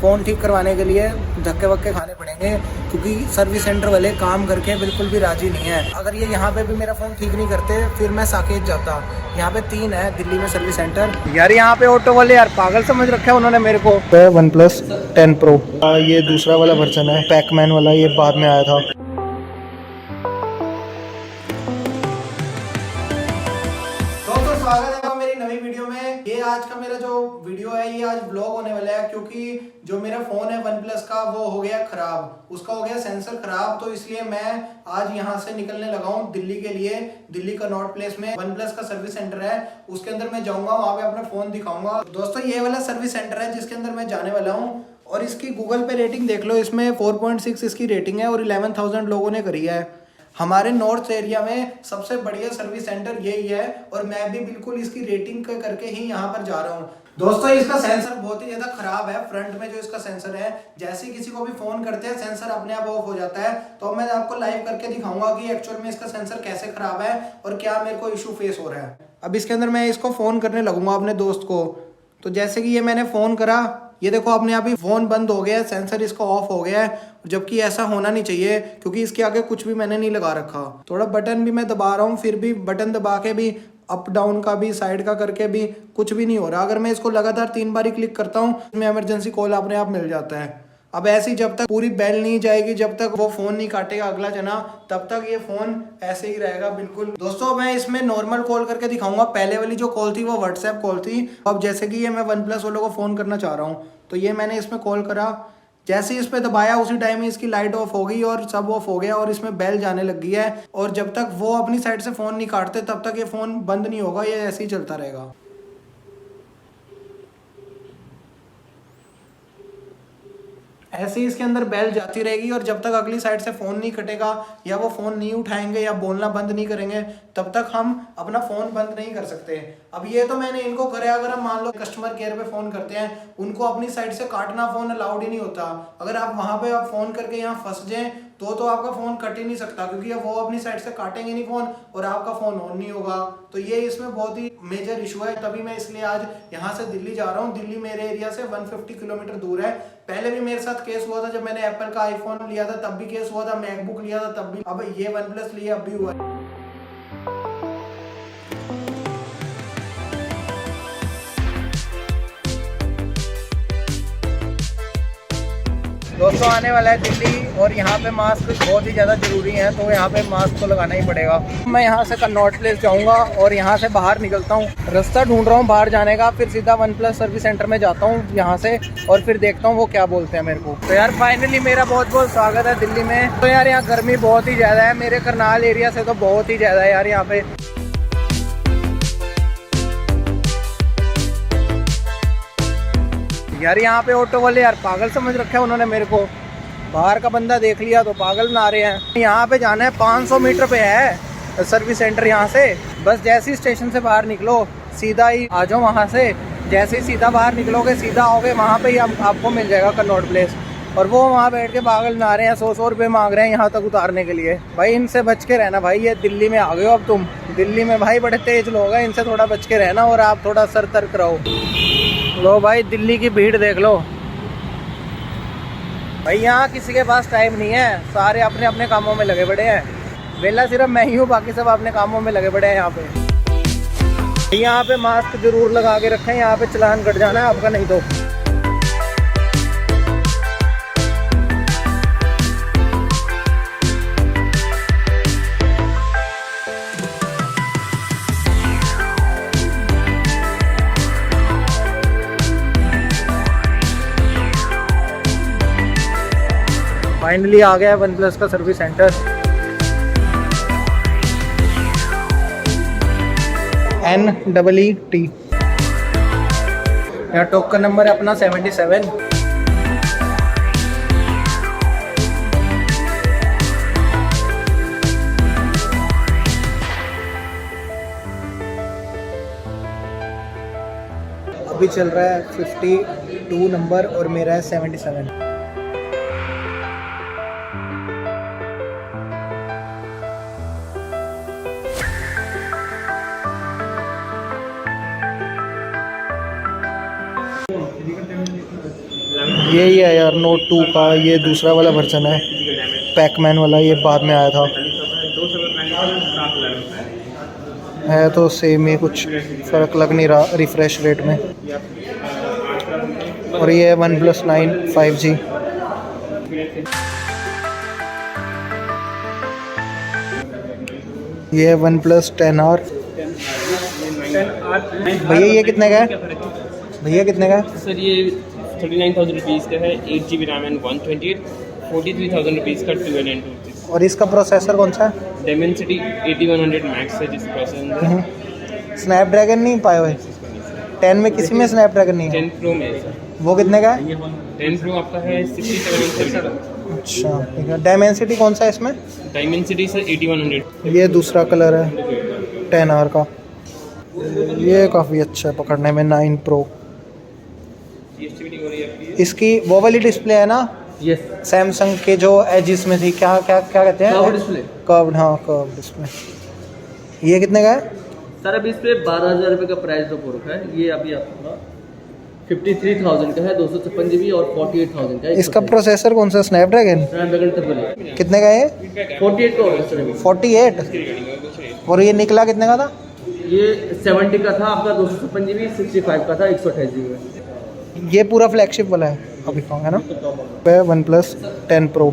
Phone ठीक करवाने के लिए धक्के वक्के खाने पड़ेंगे, क्योंकि सर्विस सेंटर वाले काम करके बिल्कुल भी राजी नहीं है। अगर ये यहाँ पे भी मेरा फ़ोन ठीक नहीं करते फिर मैं साकेत जाता। यहाँ पे 3 है दिल्ली में सर्विस सेंटर। यार यहाँ पे ऑटो वाले यार पागल समझ रखा है उन्होंने मेरे को। OnePlus 10 Pro ये दूसरा वाला वर्जन है, पैकमैन वाला, ये बाद में आया था। स्वागत है मेरी नई वीडियो में। ये आज का मेरा जो वीडियो है ये आज ब्लॉग होने वाला है, क्योंकि जो मेरा फोन है OnePlus का वो हो गया खराब, उसका हो गया सेंसर खराब। तो इसलिए मैं आज यहाँ से निकलने लगा हूँ दिल्ली के लिए। दिल्ली कनॉट प्लेस में OnePlus का सर्विस सेंटर है, उसके अंदर मैं जाऊंगा, वहाँ पे अपना फोन दिखाऊंगा। दोस्तों ये वाला सर्विस सेंटर है जिसके अंदर मैं जाने वाला हूँ, और इसकी गूगल पे रेटिंग देख लो, इसमें 4.6 इसकी रेटिंग है और 11,000 लोगों ने करी है। हमारे नॉर्थ एरिया में सबसे बढ़िया सर्विस सेंटर यही है, और मैं भी बिल्कुल इसकी रेटिंग करके ही यहाँ पर जा रहा हूँ। दोस्तों इसका सेंसर बहुत ही ज्यादा खराब है। फ्रंट में जो इसका सेंसर है, जैसे ही किसी को भी फोन करते हैं सेंसर अपने आप ऑफ हो जाता है। तो मैं आपको लाइव करके दिखाऊंगा कि एक्चुअल में इसका सेंसर कैसे खराब है और क्या मेरे को इशू फेस हो रहा है। अब इसके अंदर मैं इसको फोन करने लगूंगा अपने दोस्त को। तो जैसे कि ये मैंने फोन करा, ये देखो अपने आप ही फोन बंद हो गया है, सेंसर इसका ऑफ हो गया है, जबकि ऐसा होना नहीं चाहिए क्योंकि इसके आगे कुछ भी मैंने नहीं लगा रखा। थोड़ा बटन भी मैं दबा रहा हूँ, फिर भी बटन दबा के भी, अप डाउन का भी, साइड का करके भी कुछ भी नहीं हो रहा। अगर मैं इसको लगातार 3 बार ही क्लिक करता हूँ, इसमें इमरजेंसी कॉल अपने आप मिल जाता है। अब ऐसी जब तक पूरी बेल नहीं जाएगी, जब तक वो फोन नहीं काटेगा अगला जना, तब तक ये फोन ऐसे ही रहेगा बिल्कुल। दोस्तों मैं इसमें नॉर्मल कॉल करके दिखाऊंगा। पहले वाली जो कॉल थी वो व्हाट्सएप कॉल थी। अब जैसे कि ये मैं OnePlus वालों को फोन करना चाह रहा हूँ, तो ये मैंने इसमें कॉल करा, जैसे ही इस पे दबाया उसी टाइम ही इसकी लाइट ऑफ हो गई और सब ऑफ हो गया, और इसमें बेल जाने लग गई है। और जब तक वो अपनी साइड से फोन नहीं काटते तब तक ये फोन बंद नहीं होगा, ये ऐसे ही चलता रहेगा। ऐसे ही इसके अंदर बेल जाती रहेगी, और जब तक अगली साइड से फ़ोन नहीं कटेगा या वो फ़ोन नहीं उठाएंगे या बोलना बंद नहीं करेंगे, तब तक हम अपना फ़ोन बंद नहीं कर सकते। अब ये तो मैंने इनको करा। अगर हम मान लो कस्टमर केयर पे फ़ोन करते हैं, उनको अपनी साइड से काटना फ़ोन अलाउड ही नहीं होता। अगर आप वहाँ पे आप फ़ोन करके यहाँ फंस जाएँ तो आपका फ़ोन कट ही नहीं सकता, क्योंकि अब वो अपनी साइड से काटेंगे नहीं फ़ोन और आपका फ़ोन ऑन नहीं होगा। तो ये इसमें बहुत ही मेजर इशू है। तभी मैं इसलिए आज यहाँ से दिल्ली जा रहा हूँ। दिल्ली मेरे एरिया से 150 किलोमीटर दूर है। पहले भी मेरे साथ केस हुआ था, जब मैंने एप्पल का आईफोन लिया था तब भी केस हुआ था, मैकबुक लिया था तब भी, अब ये OnePlus लिया अब भी हुआ है। दोस्तों आने वाला है दिल्ली, और यहाँ पे मास्क बहुत ही ज़्यादा ज़रूरी है, तो यहाँ पे मास्क तो लगाना ही पड़ेगा। मैं यहाँ से कनॉट प्लेस जाऊँगा और यहाँ से बाहर निकलता हूँ, रास्ता ढूंढ रहा हूँ बाहर जाने का, फिर सीधा OnePlus सर्विस सेंटर में जाता हूँ यहाँ से, और फिर देखता हूँ वो क्या बोलते हैं मेरे को। तो यार फाइनली मेरा बहुत बहुत स्वागत है दिल्ली में। तो यार यहाँ गर्मी बहुत ही ज़्यादा है, मेरे करनाल एरिया से तो बहुत ही ज़्यादा है यार यहाँ पे। यार यहाँ पे ऑटो वाले यार पागल समझ रखा है उन्होंने मेरे को। बाहर का बंदा देख लिया तो पागल बना रहे हैं। यहाँ पे जाना है, 500 मीटर पे है सर्विस सेंटर यहाँ से। बस जैसे ही स्टेशन से बाहर निकलो सीधा ही आ जाओ वहाँ से। जैसे ही सीधा बाहर निकलोगे, सीधा आओगे, वहाँ पे ही आपको मिल जाएगा कनॉट प्लेस। और वो वहाँ बैठ के पागल बना रहे हैं, 100 रुपये मांग रहे हैं यहाँ तक उतारने के लिए। भाई इनसे बच के रहना भाई, ये दिल्ली में आ गए हो अब तुम। दिल्ली में भाई बड़े तेज लोग हैं, इनसे थोड़ा बच के रहना, और आप थोड़ा सतर्क रहो। लो भाई दिल्ली की भीड़ देख लो भाई, यहाँ किसी के पास टाइम नहीं है, सारे अपने अपने कामों में लगे पड़े हैं। वेला सिर्फ मैं ही हूँ, बाकी सब अपने कामों में लगे पड़े हैं यहाँ पे। यहाँ पे मास्क जरूर लगा के रखें, यहाँ पे चालान कट जाना है आपका नहीं तो। फाइनली आ गया है OnePlus का सर्विस सेंटर। NEET यहाँ टोकन नंबर है अपना 77। अभी चल रहा है 52 नंबर और मेरा है 77। यही है यार नोट 2 का, ये दूसरा वाला वर्जन है, पैकमैन वाला, ये बाद में आया था। है तो सेम ही, कुछ फ़र्क लग नहीं रहा रिफ़्रेश रेट में। और ये है OnePlus 9 5G। ये है OnePlus 10R। भैया ये कितने का है? भैया कितने का है? सर ये 39,000 रुपीज़ का है, 8 GB रैम एंड 128, 43,000 रुपीज़ का 12 and 2। और इसका प्रोसेसर कौन सा है? Dimensity 8100 मैक्स है जिस प्रोसेसर। स्नैपड्रैगन नहीं पाए हुए? 10 में किसी में स्नैपड्रैगन नहीं है? 10 Pro में है सर। वो कितने का है? 10 Pro आपका है 67। अच्छा ठीक है। डायमेंसिटी कौन सा है इसमें? Dimensity sir 8100। ये दूसरा कलर है 10R का, ये काफ़ी अच्छा है पकड़ने में, 9 Pro। इसकी वो वाली डिस्प्ले है ना? यस। सैमसंग के जो एजिस में थी, क्या क्या क्या कहते हैं? Curve display. कर्व्ड, हाँ कर्व्ड डिस्प्ले। ये कितने का है? सर अभी इस पे 12,000 रुपये का प्राइस ड्रॉप हो रखा है। ये अभी आपका 53,000 का है, 256 GB और 48,000 का है। इसका प्रोसेसर कौन सा? स्नैपड्रैगन। कितने का है? 48 का होगा सर। 48। और ये निकला कितने का था? ये 70 का था आपका, 256 GB, 65 का था 128 GB। ये पूरा फ्लैगशिप वाला है अभी कौन है ना? OnePlus 10 Pro।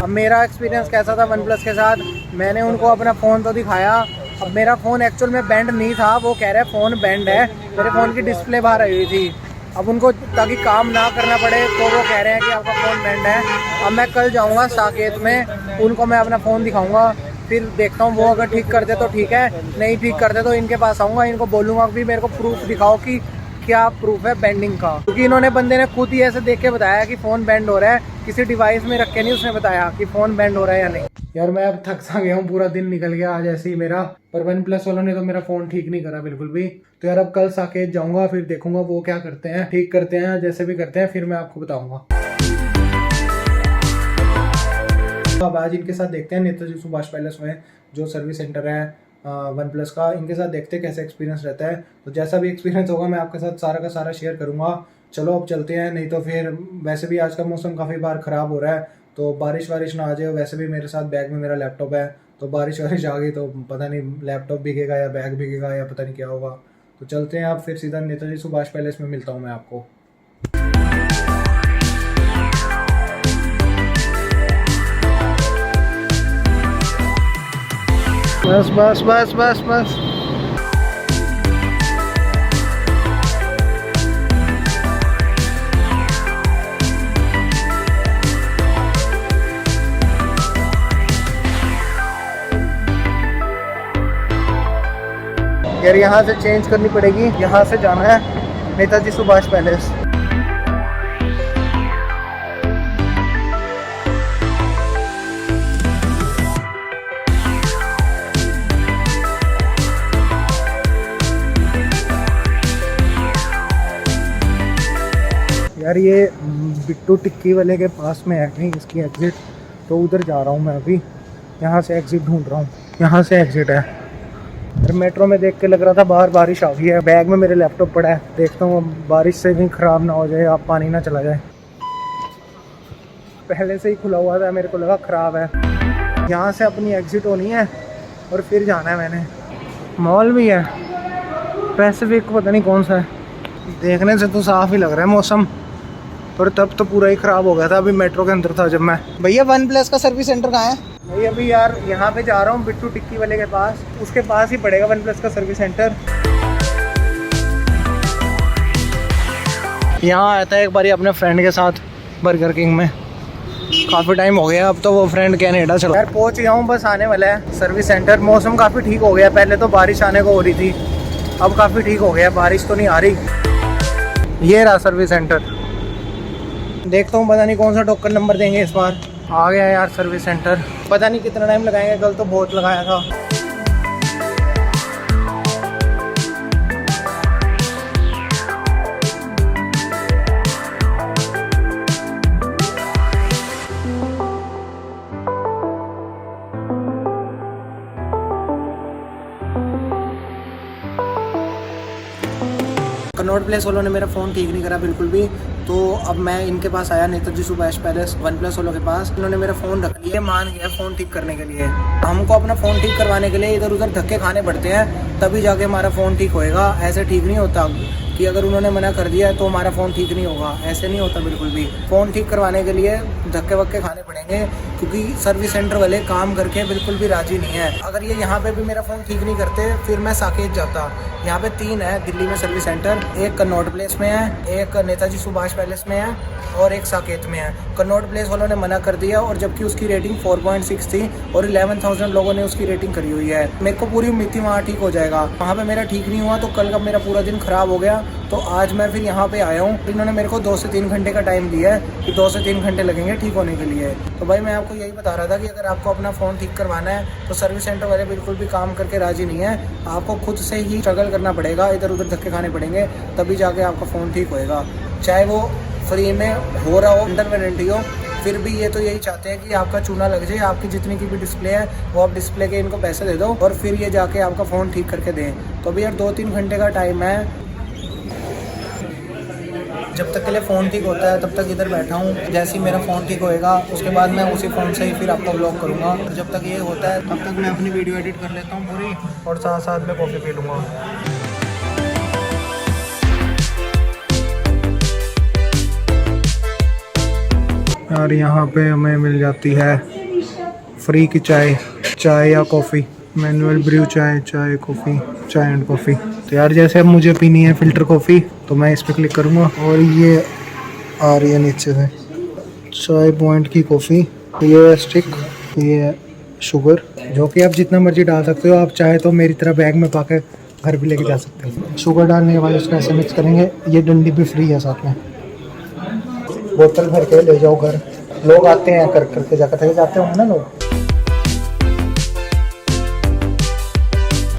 अब मेरा एक्सपीरियंस कैसा था OnePlus के साथ? मैंने उनको अपना फ़ोन तो दिखाया। अब मेरा फ़ोन एक्चुअल में बैंड नहीं था, वो कह रहे फ़ोन बैंड है, मेरे फ़ोन की डिस्प्ले बाहर आई हुई थी। अब उनको ताकि काम ना करना पड़े तो वो कह रहे हैं कि आपका फ़ोन बैंड है। अब मैं कल जाऊँगा साकेत में, उनको मैं अपना फ़ोन दिखाऊँगा, फिर देखता हूँ वो अगर ठीक कर दे तो ठीक है, नहीं ठीक कर दे तो इनके पास आऊँगा, इनको बोलूँगा कि मेरे को प्रूफ दिखाओ कि क्या प्रूफ है बैंडिंग का। क्योंकि इन्होंने, बंदे ने खुद ही ऐसे देख के बताया कि फ़ोन बैंड हो रहा है, किसी डिवाइस में रख के नहीं उसने बताया कि फ़ोन बैंड हो रहा है या नहीं। यार मैं अब थक सा गया हूँ, पूरा दिन निकल गया आज ऐसे ही मेरा, पर OnePlus वालों ने तो मेरा फ़ोन ठीक नहीं करा बिल्कुल भी। तो यार अब कल साकेत जाऊँगा, फिर देखूँगा वो क्या करते हैं, ठीक करते हैं, जैसे भी करते हैं फिर मैं आपको बताऊँगा। अब आज इनके साथ देखते हैं, नेताजी सुभाष पैलेस में जो सर्विस सेंटर है OnePlus का, इनके साथ देखते हैं कैसे एक्सपीरियंस रहता है। तो जैसा भी एक्सपीरियंस होगा मैं आपके साथ सारा का सारा शेयर करूँगा। चलो अब चलते हैं, नहीं तो फिर वैसे भी आज का मौसम काफ़ी बार ख़राब हो रहा है, तो बारिश वारिश ना आ जाए। वैसे भी मेरे साथ बैग में मेरा लैपटॉप है, तो बारिश वारिश आ गई तो पता नहीं लैपटॉप भीगेगा या बैग भीगेगा या पता नहीं क्या होगा। तो चलते हैं, आप फिर सीधा नेताजी सुभाष पैलेस में मिलता हूँ मैं आपको। बस बस बस बस बस। यार यहाँ से चेंज करनी पड़ेगी, यहाँ से जाना है नेताजी सुभाष पैलेस। यार ये बिट्टू टिक्की वाले के पास में है कहीं इसकी एग्ज़िट, तो उधर जा रहा हूँ मैं अभी। यहाँ से एग्ज़िट ढूंढ रहा हूँ, यहाँ से एग्ज़िट है। यार मेट्रो में देख के लग रहा था बाहर बारिश आ गई है, बैग में मेरे लैपटॉप पड़ा है, देखता हूँ बारिश से कहीं ख़राब ना हो जाए, आप पानी ना चला जाए। पहले से ही खुला हुआ था, मेरे को लगा ख़राब है। यहाँ से अपनी एग्ज़िट होनी है और फिर जाना है मैंने। मॉल भी है, पैसिफिक पता नहीं कौन सा है, देखने से तो साफ़ ही लग रहा है मौसम, पर तब तो पूरा ही ख़राब हो गया था। अभी मेट्रो के अंदर था जब मैं। भैया OnePlus का सर्विस सेंटर कहाँ है? भैया अभी यार यहाँ पे जा रहा हूँ बिट्टू टिक्की वाले के पास, उसके पास ही पड़ेगा OnePlus का सर्विस सेंटर। यहाँ आया था एक बार अपने फ्रेंड के साथ बर्गर किंग में, काफ़ी टाइम हो गया, अब तो वो फ्रेंड कनाडा चला। यार पहुँच गया हूँ, बस आने वाला है सर्विस सेंटर। मौसम काफ़ी ठीक हो गया, पहले तो बारिश आने को हो रही थी, अब काफ़ी ठीक हो गया, बारिश तो नहीं आ रही। ये रहा सर्विस सेंटर, देखता हूँ पता नहीं कौन सा टोकन नंबर देंगे इस बार। आ गया यार सर्विस सेंटर, पता नहीं कितना टाइम लगाएंगे, कल तो बहुत लगाया था। कनॉट प्लेस वालों ने मेरा फ़ोन ठीक नहीं करा बिल्कुल भी। तो अब मैं इनके पास आया, Netaji Subhash palace one plus वालों के पास। इन्होंने मेरा फ़ोन रख लिया, मान गया फ़ोन ठीक करने के लिए। हमको अपना फ़ोन ठीक करवाने के लिए इधर उधर धक्के खाने पड़ते हैं, तभी जाके हमारा फ़ोन ठीक होएगा। ऐसे ठीक नहीं होता कि अगर उन्होंने मना कर दिया है तो हमारा फ़ोन ठीक नहीं होगा, ऐसे नहीं होता बिल्कुल भी। फ़ोन ठीक करवाने के लिए धक्के वक्के खाने पड़ेंगे, क्योंकि सर्विस सेंटर वाले काम करके बिल्कुल भी राजी नहीं है। अगर ये यहाँ पे भी मेरा फ़ोन ठीक नहीं करते फिर मैं साकेत जाता। यहाँ पे 3 है दिल्ली में सर्विस सेंटर, एक कनॉट प्लेस में है, एक नेताजी सुभाष पैलेस में है और एक साकेत में है। कनॉट प्लेस वालों ने मना कर दिया, और जबकि उसकी रेटिंग 4.6 थी और 11,000 लोगों ने उसकी रेटिंग करी हुई है। मेरे को पूरी उम्मीद थी वहाँ ठीक हो जाएगा, वहाँ पे मेरा ठीक नहीं हुआ, तो कल का मेरा पूरा दिन खराब हो गया। तो आज मैं फिर यहाँ पे आया हूँ। इन्होंने मेरे को 2 से 3 घंटे का टाइम दिया है कि 2 से 3 घंटे लगेंगे ठीक होने के लिए। तो भाई मैं आपको यही बता रहा था कि अगर आपको अपना फ़ोन ठीक करवाना है तो सर्विस सेंटर वाले बिल्कुल भी काम करके राजी नहीं है। आपको खुद से ही स्ट्रगल करना पड़ेगा, इधर उधर धक्के खाने पड़ेंगे, तभी जाके आपका फ़ोन ठीक होएगा। चाहे वो फ्री में हो रहा हो, अंडर वारंटी हो, फिर भी ये तो यही चाहते हैं कि आपका चूना लग जाए, आपकी जितनी की भी डिस्प्ले है वो आप डिस्प्ले के इनको पैसे दे दो और फिर ये जाके आपका फ़ोन ठीक करके दें। तो अभी यार 2-3 घंटे का टाइम है। जब तक के लिए फ़ोन ठीक होता है तब तक इधर बैठा हूँ। जैसे ही मेरा फ़ोन ठीक होएगा उसके बाद मैं उसी फ़ोन से ही फिर आपको व्लॉग करूँगा। और जब तक ये होता है तब तक मैं अपनी वीडियो एडिट कर लेता हूँ पूरी, और साथ साथ में कॉफ़ी पी लूँगा। और यहाँ पे हमें मिल जाती है फ्री की चाय या कॉफ़ी, मैनुअल ब्रू चाय कॉफ़ी, चाय एंड कॉफ़ी। तो यार जैसे अब मुझे पीनी है फ़िल्टर कॉफ़ी तो मैं इस पर क्लिक करूँगा और ये आ रही है नीचे से चाय पॉइंट की कॉफ़ी। ये है स्टिक, ये है शुगर, जो कि आप जितना मर्जी डाल सकते हो। आप चाहे तो मेरी तरह बैग में पाकर घर भी लेके जा सकते हो। शुगर डालने के बाद उसको ऐसे मिक्स करेंगे। ये डंडी भी फ्री है साथ में, बोतल भर के ले जाओ घर। लोग आते हैं करके जाते होंगे ना लोग।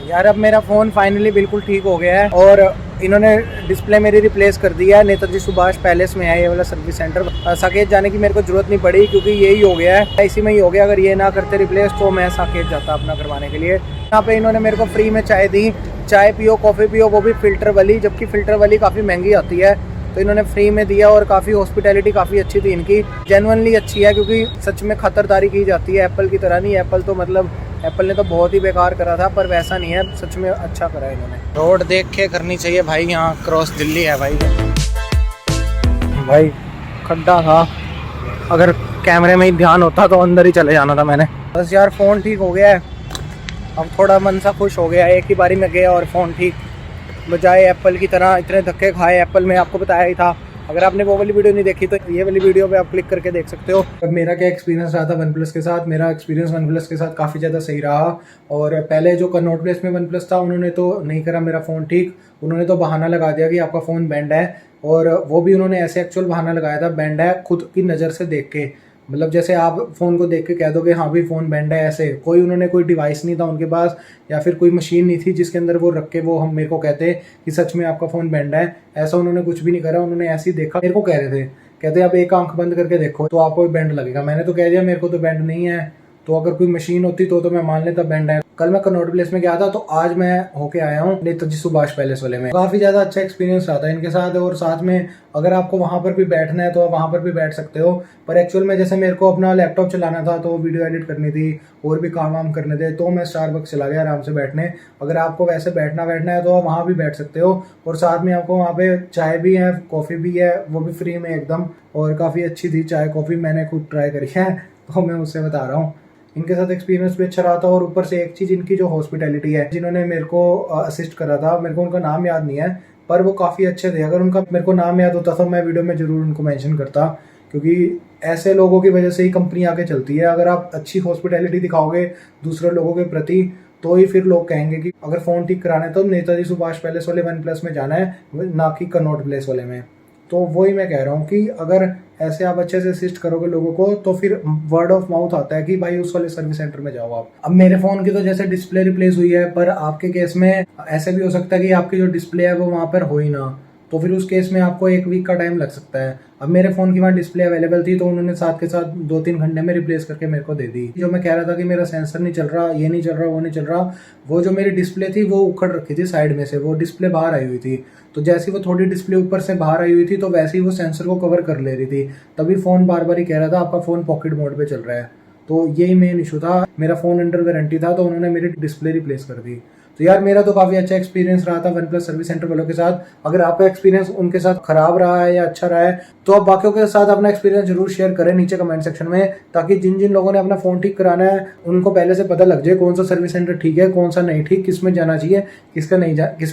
यार अब मेरा फ़ोन फाइनली बिल्कुल ठीक हो गया है और इन्होंने डिस्प्ले मेरी रिप्लेस कर दिया है। नेताजी सुभाष पैलेस में है ये वाला सर्विस सेंटर। साकेत जाने की मेरे को ज़रूरत नहीं पड़ी क्योंकि यही हो गया है, इसी में ही हो गया। अगर ये ना करते रिप्लेस तो मैं साकेत जाता अपना करवाने के लिए। यहाँ पे इन्होंने मेरे को फ्री में चाय दी, चाय पियो कॉफ़ी पियो, वो भी फ़िल्टर वाली, जबकि फ़िल्टर वाली काफ़ी महंगी आती है। तो इन्होंने फ्री में दिया और काफ़ी हॉस्पिटैलिटी काफ़ी अच्छी थी इनकी, जेन्युइनली अच्छी है, क्योंकि सच में खतरदारी की जाती है। एप्पल की तरह नहीं, एप्पल तो मतलब एप्पल ने तो बहुत ही बेकार करा था, पर वैसा नहीं है, सच में अच्छा करा है इन्होंने। रोड देख के करनी चाहिए भाई, यहाँ क्रॉस दिल्ली है भाई खड्डा था, अगर कैमरे में ही ध्यान होता तो अंदर ही चले जाना था मैंने। बस यार फ़ोन ठीक हो गया है, अब थोड़ा मन सा खुश हो गया। एक ही बारी में गया और फ़ोन ठीक, बजाय एप्पल की तरह इतने धक्के खाए। एप्पल में आपको बताया ही था, अगर आपने वो वाली वीडियो नहीं देखी तो ये वाली वीडियो पे आप क्लिक करके देख सकते हो। अब मेरा क्या एक्सपीरियंस रहा था वन प्लस के साथ। मेरा एक्सपीरियंस वन प्लस के साथ काफ़ी ज़्यादा सही रहा। और पहले जो कनॉट प्लेस में वन प्लस था उन्होंने तो नहीं करा मेरा फ़ोन ठीक, उन्होंने तो बहाना लगा दिया कि आपका फ़ोन बैंड है, और वो भी उन्होंने ऐसे एक्चुअल बहाना लगाया था बैंड है खुद की नज़र से देख के। मतलब जैसे आप फ़ोन को देख के कह दोगे हाँ भी फ़ोन बैंड है, ऐसे कोई उन्होंने कोई डिवाइस नहीं था उनके पास, या फिर कोई मशीन नहीं थी जिसके अंदर वो रख के वो हम मेरे को कहते कि सच में आपका फ़ोन बैंड है। ऐसा उन्होंने कुछ भी नहीं करा, उन्होंने ऐसे ही देखा, मेरे को कह रहे थे, कहते आप एक आंख बंद करके देखो तो आपको बैंड लगेगा। मैंने तो कह दिया मेरे को तो बैंड नहीं है, तो अगर कोई मशीन होती तो मैं मान लेता बैंड है। कल मैं कनॉट प्लेस में गया था, तो आज मैं होके आया हूँ नेताजी सुभाष पैलेस वाले में। काफ़ी ज़्यादा अच्छा एक्सपीरियंस रहा था इनके साथ, और साथ में अगर आपको वहाँ पर भी बैठना है तो आप वहाँ पर भी बैठ सकते हो। पर एक्चुअल में जैसे मेरे को अपना लैपटॉप चलाना था, तो वीडियो एडिट करनी थी और भी काम वाम करने थे, तो मैं स्टारबक्स चला गया आराम से बैठने। अगर आपको वैसे बैठना है तो आप वहाँ भी बैठ सकते हो, और साथ में आपको वहाँ पे चाय भी है, कॉफ़ी भी है, वो भी फ्री में एकदम, और काफ़ी अच्छी थी चाय कॉफ़ी, मैंने खुद ट्राई करी है तो मैं उससे बता रहा हूँ। इनके साथ एक्सपीरियंस भी अच्छा रहा था, और ऊपर से एक चीज़ इनकी जो हॉस्पिटैलिटी है, जिन्होंने मेरे को असिस्ट करा था, मेरे को उनका नाम याद नहीं है, पर वो काफ़ी अच्छे थे। अगर उनका मेरे को नाम याद होता तो मैं वीडियो में ज़रूर उनको मेंशन करता, क्योंकि ऐसे लोगों की वजह से ही कंपनी आगे चलती है। अगर आप अच्छी हॉस्पिटैलिटी दिखाओगे दूसरे लोगों के प्रति, तो ही फिर लोग कहेंगे कि अगर फ़ोन ठीक कराना है तो नेताजी सुभाष पैलेस वाले वन प्लस में जाना है, ना कि कनॉट प्लेस वाले में। तो वही मैं कह रहा हूँ कि अगर ऐसे आप अच्छे से असिस्ट करोगे लोगों को, तो फिर वर्ड ऑफ माउथ आता है कि भाई उस वाले सर्विस सेंटर में जाओ आप। अब मेरे फ़ोन की तो जैसे डिस्प्ले रिप्लेस हुई है, पर आपके केस में ऐसे भी हो सकता है कि आपकी जो डिस्प्ले है वो वहाँ पर हो ही ना, तो फिर उस केस में आपको 1 वीक का टाइम लग सकता है। अब मेरे फ़ोन की वहाँ डिस्प्ले अवेलेबल थी तो उन्होंने साथ के साथ 2-3 घंटे में रिप्लेस करके मेरे को दे दी। जो मैं कह रहा था कि मेरा सेंसर नहीं चल रहा, ये नहीं चल रहा, वो नहीं चल रहा, वो जो मेरी डिस्प्ले थी वो उखड़ रखी थी साइड में से, वो डिस्प्ले बाहर आई हुई थी। तो जैसे ही वो थोड़ी डिस्प्ले ऊपर से बाहर आई हुई थी तो वैसे ही वो सेंसर को कवर कर ले रही थी। तभी फ़ोन बार बार ही कह रहा था आपका फ़ोन पॉकेट मोड पे चल रहा है। तो यही मेन इशू था। मेरा फ़ोन अंडर वारंटी था तो उन्होंने मेरी डिस्प्ले रिप्लेस कर दी। तो यार मेरा तो काफ़ी अच्छा एक्सपीरियंस रहा था वन प्लस सर्विस सेंटर वालों के साथ। अगर आपका एक्सपीरियंस उनके साथ खराब रहा है या अच्छा रहा है तो आप बाकियों के साथ अपना एक्सपीरियंस जरूर शेयर करें नीचे कमेंट सेक्शन में, ताकि जिन जिन लोगों ने अपना फ़ोन ठीक कराना है उनको पहले से पता लग जाए कौन सा सर्विस सेंटर ठीक है, कौन सा नहीं ठीक, किस में जाना चाहिए, किस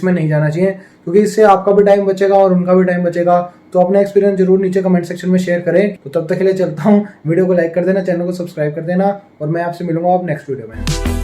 में नहीं जाना चाहिए, क्योंकि इससे आपका भी टाइम बचेगा और उनका भी टाइम बचेगा। तो अपना एक्सपीरियंस जरूर नीचे कमेंट सेक्शन में शेयर करें। तो तब तक के लिए चलता हूँ, वीडियो को लाइक कर देना, चैनल को सब्सक्राइब कर देना और मैं आपसे मिलूंगा अब नेक्स्ट वीडियो में।